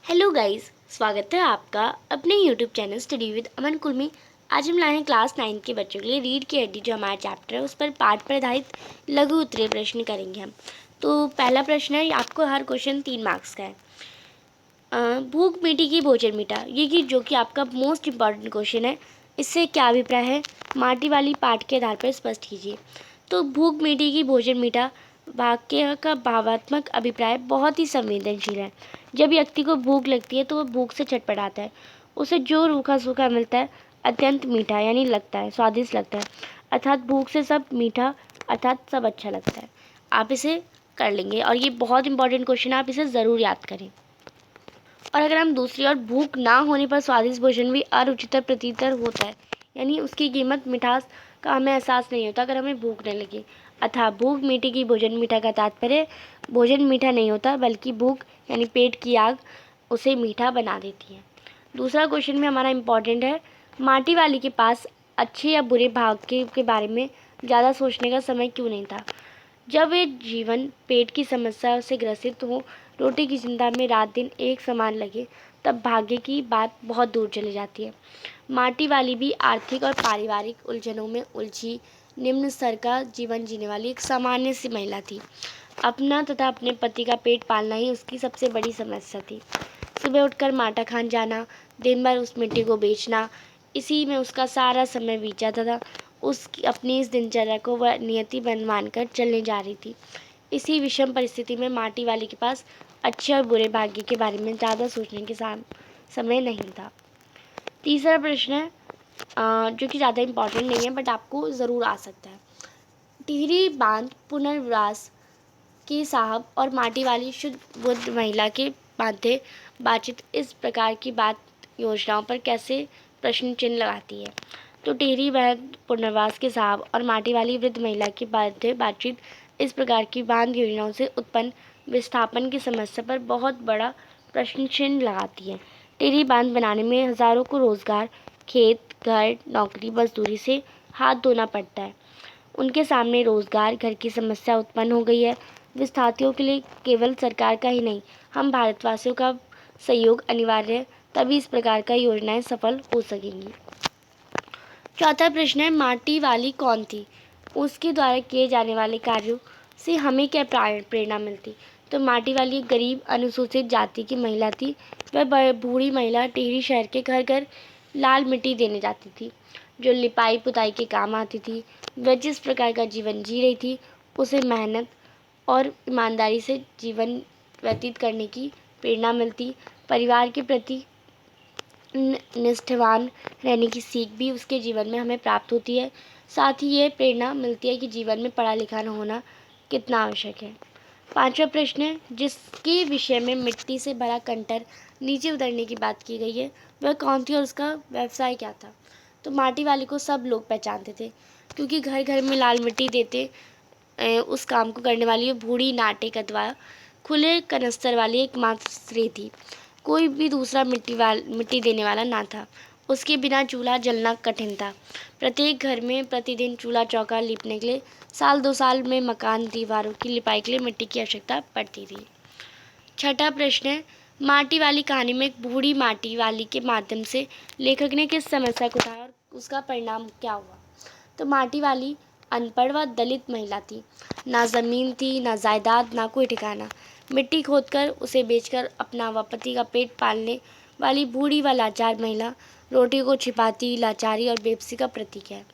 Hello guys, स्वागत है आपका अपने यूट्यूब चैनल स्टडी विद अमन कुल में। आज हम लाए हैं क्लास 9 के बच्चों के लिए रीड की हड्डी जो हमारा चैप्टर है उस पर पाठ पर आधारित लघु उत्तरीय प्रश्न करेंगे हम। तो पहला प्रश्न है, आपको हर क्वेश्चन 3 मार्क्स का है। भूख मीठी की भोजन मीठा, ये जो कि आपका मोस्ट इम्पॉर्टेंट क्वेश्चन है। इससे क्या अभिप्राय है, माटी वाली पाठ के आधार पर स्पष्ट कीजिए। तो भूख मीठी की भोजन मीठा वाक्य का भावात्मक अभिप्राय बहुत ही संवेदनशील है। जब व्यक्ति को भूख लगती है तो वह भूख से छटपटाता है। उसे जो रूखा सूखा मिलता है अत्यंत मीठा यानी लगता है, स्वादिष्ट लगता है। अर्थात भूख से सब मीठा, अर्थात सब अच्छा लगता है। आप इसे कर लेंगे और ये बहुत इंपॉर्टेंट क्वेश्चन है, आप इसे ज़रूर याद करें। और अगर हम दूसरी ओर, भूख ना होने पर स्वादिष्ट भोजन भी अरुचिकर प्रतीतर होता है, यानी उसकी कीमत मिठास का हमें एहसास नहीं होता अगर हमें भूख नहीं लगी। अतः भूख मीठी की भोजन मीठा का तात्पर्य भोजन मीठा नहीं होता, बल्कि भूख यानी पेट की आग उसे मीठा बना देती है। दूसरा क्वेश्चन भी हमारा इम्पॉर्टेंट है, माटी वाली के पास अच्छे या बुरे भाग्य के बारे में ज़्यादा सोचने का समय क्यों नहीं था। जब वे जीवन पेट की समस्या से ग्रसित हो, रोटी की चिंता में रात दिन एक समान लगे, तब भाग्य की बात बहुत दूर चली जाती है। माटी वाली भी आर्थिक और पारिवारिक उलझनों में उलझी निम्न स्तर का जीवन जीने वाली एक सामान्य सी महिला थी। अपना तथा अपने पति का पेट पालना ही उसकी सबसे बड़ी समस्या थी। सुबह उठकर माटा खान जाना, दिन भर उस मिट्टी को बेचना, इसी में उसका सारा समय बीत जाता था। उसकी अपनी इस दिनचर्या को वह नियति बन मानकर चलने जा रही थी। इसी विषम परिस्थिति में माटी वाली के पास अच्छे और बुरे भाग्य के बारे में ज़्यादा सोचने के समय नहीं था। तीसरा प्रश्न है, जो कि ज़्यादा इम्पॉर्टेंट नहीं है बट आपको ज़रूर आ सकता है। टिहरी बांध पुनर्वास के साहब और माटी वाली शुद्ध बुद्ध महिला के मध्य बातचीत इस प्रकार की बात योजनाओं पर कैसे प्रश्न चिन्ह लगाती है। तो टिहरी बांध पुनर्वास के साहब और माटी वाली वृद्ध महिला की मध्य बातचीत इस प्रकार की बांध योजनाओं से उत्पन्न विस्थापन की समस्या पर बहुत बड़ा प्रश्न चिन्ह लगाती है। टिहरी बांध बनाने में हजारों को रोजगार, खेत, घर, नौकरी, मजदूरी से हाथ धोना पड़ता है। उनके सामने रोजगार, घर की समस्या उत्पन्न हो गई है। विस्थापितों के लिए केवल सरकार का ही नहीं, हम भारतवासियों का सहयोग अनिवार्य है, तभी इस प्रकार का योजनाएं सफल हो सकेंगी। चौथा प्रश्न है, माटी वाली कौन थी, उसके द्वारा किए जाने वाले कार्यों से हमें क्या प्रेरणा मिलती। तो माटी वाली एक गरीब अनुसूचित जाति की महिला थी। वह बूढ़ी महिला टिहरी शहर के घर घर लाल मिट्टी देने जाती थी, जो लिपाई पुताई के काम आती थी। वह जिस प्रकार का जीवन जी रही थी, उसे मेहनत और ईमानदारी से जीवन व्यतीत करने की प्रेरणा मिलती। परिवार के प्रति निष्ठावान रहने की सीख भी उसके जीवन में हमें प्राप्त होती है। साथ ही ये प्रेरणा मिलती है कि जीवन में पढ़ा लिखा होना कितना आवश्यक है। पांचवा प्रश्न है, जिसके विषय में मिट्टी से भरा कंटर नीचे उतरने की बात की गई है, वह कौन थी और उसका व्यवसाय क्या था। तो माटी वाली को सब लोग पहचानते थे, क्योंकि घर घर में लाल मिट्टी देते उस काम को करने वाली बूढ़ी नाटे कदवा खुले कनस्तर वाली एकमात्र स्त्री थी। कोई भी दूसरा मिट्टी देने वाला ना था। उसके बिना चूल्हा जलना कठिन था। प्रत्येक घर में प्रतिदिन चूल्हा चौका लीपने के लिए, साल 2 साल में मकान दीवारों की लिपाई के लिए मिट्टी की आवश्यकता पड़ती थी। छठा प्रश्न है, माटी वाली कहानी में एक बूढ़ी माटी वाली के माध्यम से लेखक ने किस समस्या को उठाया और उसका परिणाम क्या हुआ। तो माटी वाली अनपढ़ व दलित महिला थी। ना ज़मीन थी, ना जायदाद, ना कोई ठिकाना। मिट्टी खोदकर उसे बेचकर अपना व पति का पेट पालने वाली बूढ़ी व लाचार महिला रोटी को छिपाती लाचारी और बेबसी का प्रतीक है।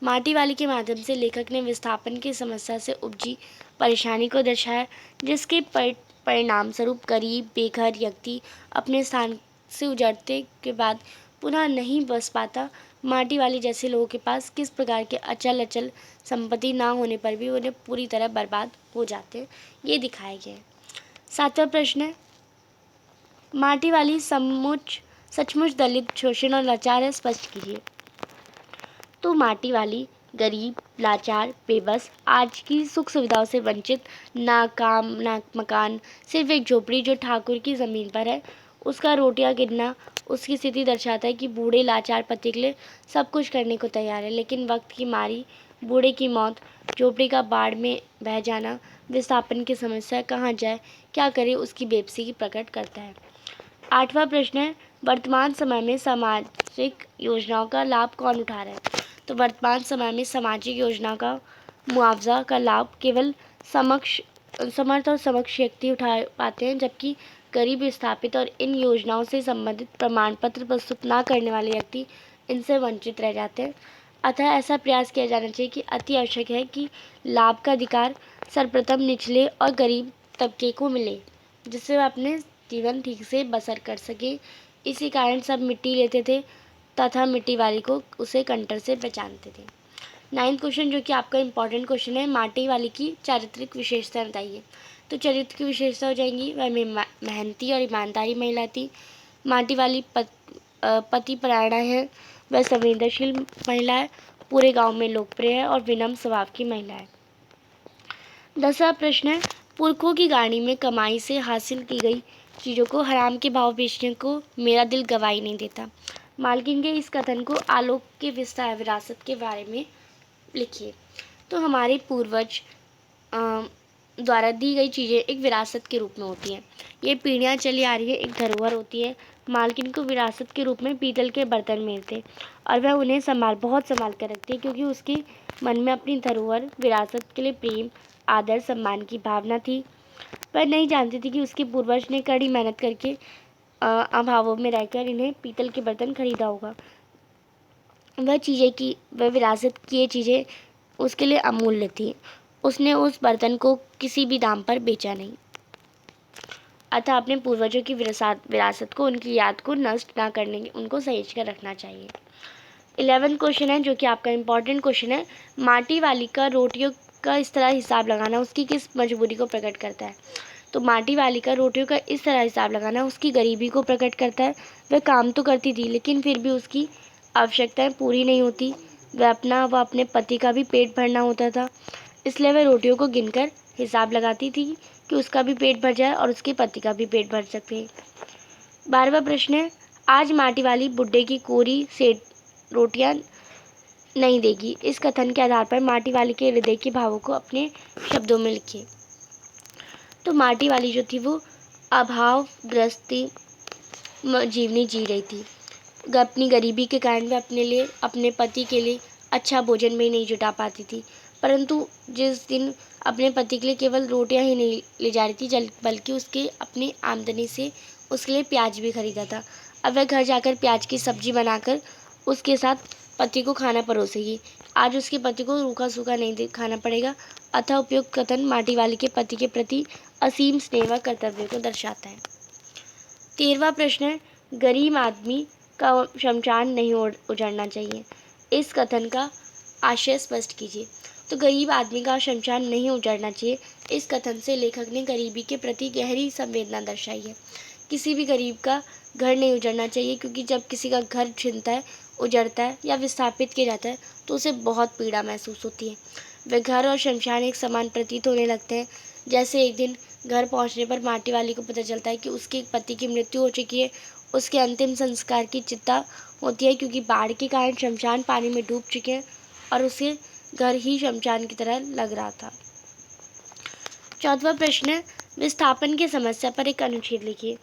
माटी वाली के माध्यम से लेखक ने विस्थापन की समस्या से उपजी परेशानी को दर्शाया, जिसके परिणाम स्वरूप गरीब बेघर व्यक्ति अपने स्थान से उजड़ते के बाद पुनः नहीं बस पाता। माटी वाली जैसे लोगों के पास किस प्रकार के अचल संपत्ति ना होने पर भी उन्हें पूरी तरह बर्बाद हो जाते हैं, ये दिखाया गया है। सातवां प्रश्न है, माटी वाली सचमुच दलित, शोषण और लाचार है, स्पष्ट कीजिए। तो माटी वाली गरीब, लाचार, बेबस, आज की सुख सुविधाओं से वंचित, ना काम ना मकान, सिर्फ एक झोपड़ी जो ठाकुर की ज़मीन पर है, उसका रोटियां गिनना उसकी स्थिति दर्शाता है कि बूढ़े लाचार पति के लिए सब कुछ करने को तैयार है, लेकिन वक्त की मारी, बूढ़े की मौत, झोपड़ी का बाढ़ में बह जाना, विस्थापन की समस्या, कहाँ जाए क्या करे, उसकी बेबसी की प्रकट करता है। 8वां प्रश्न है, वर्तमान समय में सामाजिक योजनाओं का लाभ कौन उठा रहा है? तो वर्तमान समय में सामाजिक योजना का मुआवजा का लाभ केवल समर्थ और समक्ष व्यक्ति उठा पाते हैं, जबकि गरीब, विस्थापित और इन योजनाओं से संबंधित प्रमाण पत्र प्रस्तुत न करने वाले व्यक्ति इनसे वंचित रह जाते हैं। अतः ऐसा प्रयास किया जाना चाहिए कि अति आवश्यक है कि लाभ का अधिकार सर्वप्रथम निचले और गरीब तबके को मिले, जिससे वह अपने जीवन ठीक से बसर कर सके। इसी कारण सब मिट्टी लेते थे तथा मिट्टी वाली को उसे कंटर से पहचानते थे। 9वां क्वेश्चन, जो कि आपका इम्पॉर्टेंट क्वेश्चन है, माटी वाली की चारित्रिक विशेषता बताइए। तो चरित्र की विशेषता हो जाएंगी, वह मेहनती और ईमानदारी महिला थी। माटी वाली पति परायणा है, वह संवेदनशील महिला है, पूरे गांव में लोकप्रिय है और विनम्र स्वभाव की महिला है। 10वां प्रश्न है, पुरखों की गाड़ी में कमाई से हासिल की गई चीज़ों को हराम के भाव बेचने को मेरा दिल गवाही नहीं देता। मालकिन के इस कथन को आलोक के विस्तार विरासत के बारे में लिखिए। तो हमारे पूर्वज द्वारा दी गई चीज़ें एक विरासत के रूप में होती हैं। ये पीढ़ियाँ चली आ रही है, एक धरोहर होती है। मालकिन को विरासत के रूप में पीतल के बर्तन मिलते और वह उन्हें बहुत संभाल कर रखती है, क्योंकि उसके मन में अपनी धरोहर विरासत के लिए प्रेम, आदर, सम्मान की भावना थी। वह नहीं जानती थी कि उसके पूर्वज ने कड़ी मेहनत करके अभावों में रहकर इन्हें पीतल के बर्तन खरीदा होगा। वह विरासत की ये चीज़ें उसके लिए अमूल्य थी। उसने उस बर्तन को किसी भी दाम पर बेचा नहीं। अतः अपने पूर्वजों की विरासत को, उनकी याद को नष्ट ना करने, उनको सहेज कर रखना चाहिए। 11वां क्वेश्चन है, जो कि आपका इम्पॉर्टेंट क्वेश्चन है, माटी वाली का रोटियों का इस तरह हिसाब लगाना उसकी किस मजबूरी को प्रकट करता है? तो माटी वाली का रोटियों का इस तरह हिसाब लगाना उसकी गरीबी को प्रकट करता है। वह काम तो करती थी, लेकिन फिर भी उसकी आवश्यकताएं पूरी नहीं होती। वह अपने पति का भी पेट भरना होता था, इसलिए वह रोटियों को गिनकर हिसाब लगाती थी कि उसका भी पेट भर जाए और उसके पति का भी पेट भर सके। 12वां प्रश्न है, आज माटी वाली बुड्ढे की कोरी से रोटियां नहीं देगी। इस कथन के आधार पर माटी वाली के हृदय के भावों को अपने शब्दों में लिखिए। तो माटी वाली जो थी वो अभावग्रस्ती जीवनी जी रही थी। अपनी गरीबी के कारण वह अपने पति के लिए अच्छा भोजन भी नहीं जुटा पाती थी, परंतु जिस दिन अपने पति के लिए केवल रोटियां ही नहीं ले जा रही थी, बल्कि उसके अपनी आमदनी से उसके लिए प्याज भी खरीदा था। अब वह घर जाकर प्याज की सब्जी बनाकर उसके साथ पति को खाना परोसेगी। आज उसके पति को रूखा सूखा नहीं खाना पड़ेगा। अतः उपयुक्त कथन माटी वाली के पति के प्रति असीम स्नेह व कर्तव्य को दर्शाता है। 13वां प्रश्न है, गरीब आदमी का शमशान नहीं उजड़ना चाहिए। इस कथन का आशय स्पष्ट कीजिए। तो गरीब आदमी का शमशान नहीं उजड़ना चाहिए, इस कथन से लेखक ने गरीबी के प्रति गहरी संवेदना दर्शाई है। किसी भी गरीब का घर नहीं उजड़ना चाहिए, क्योंकि जब किसी का घर छिनता है, उजड़ता है या विस्थापित किया जाता है तो उसे बहुत पीड़ा महसूस होती है। वे घर और शमशान एक समान प्रतीत होने लगते हैं। जैसे एक दिन घर पहुंचने पर माटी वाली को पता चलता है कि उसके पति की मृत्यु हो चुकी है। उसके अंतिम संस्कार की चिंता होती है, क्योंकि बाढ़ के कारण शमशान पानी में डूब चुके हैं और उसे घर ही शमशान की तरह लग रहा था। 14वां प्रश्न है, विस्थापन की समस्या पर एक अनुच्छेद लिखिए।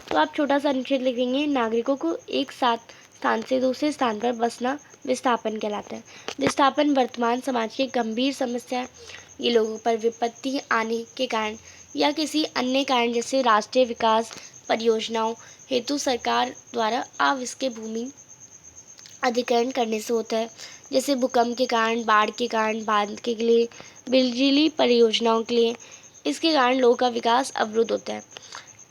तो आप छोटा सा अनुच्छेद लिखेंगे, नागरिकों को एक साथ स्थान से दूसरे स्थान पर बसना विस्थापन कहलाता है। विस्थापन वर्तमान समाज की गंभीर समस्या है। ये लोगों पर विपत्ति आने के कारण या किसी अन्य कारण, जैसे राष्ट्रीय विकास परियोजनाओं हेतु सरकार द्वारा अविस्के भूमि अधिग्रहण करने से होता है। जैसे भूकंप के कारण, बाढ़ के कारण, बांध के लिए, बिजली परियोजनाओं के लिए। इसके कारण लोगों का विकास अवरुद्ध होता है।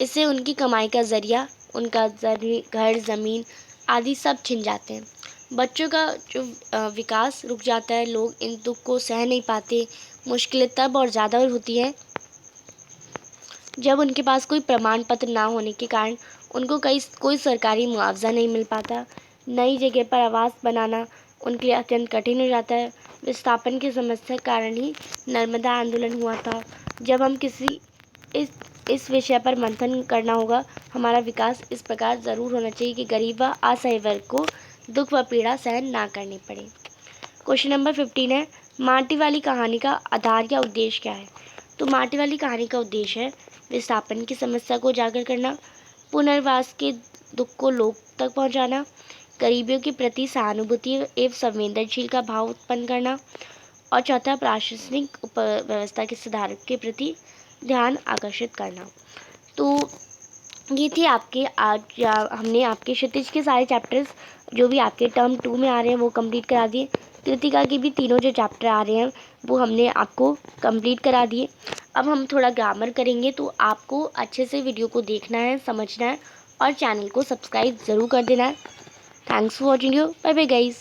इससे उनकी कमाई का जरिया, उनका घर, ज़मीन आदि सब छिन जाते हैं। बच्चों का जो विकास रुक जाता है। लोग इन दुख को सह नहीं पाते। मुश्किलें तब और ज़्यादा होती हैं जब उनके पास कोई प्रमाण पत्र ना होने के कारण उनको कोई सरकारी मुआवजा नहीं मिल पाता। नई जगह पर आवास बनाना उनके लिए अत्यंत कठिन हो जाता है। विस्थापन की समस्या के कारण ही नर्मदा आंदोलन हुआ था। जब हम इस विषय पर मंथन करना होगा। हमारा विकास इस प्रकार ज़रूर होना चाहिए कि गरीब व असहाय वर्ग को दुख व पीड़ा सहन ना करनी पड़े। क्वेश्चन नंबर 15 है, माटी वाली कहानी का आधार या उद्देश्य क्या है? तो माटी वाली कहानी का उद्देश्य है विस्थापन की समस्या को उजागर करना, पुनर्वास के दुख को लोग तक पहुंचाना, गरीबियों के प्रति सहानुभूति एवं संवेदनशील का भाव उत्पन्न करना, और चौथा प्रशासनिक व्यवस्था के सुधार के प्रति ध्यान आकर्षित करना। तो ये थे आपके आज हमने आपके क्षितिज के सारे चैप्टर्स जो भी आपके टर्म 2 में आ रहे हैं वो कंप्लीट करा दिए। कृतिका के भी तीनों जो चैप्टर आ रहे हैं वो हमने आपको कंप्लीट करा दिए। अब हम थोड़ा ग्रामर करेंगे, तो आपको अच्छे से वीडियो को देखना है, समझना है और चैनल को सब्सक्राइब ज़रूर कर देना है। Thanks for watching you. Bye bye guys.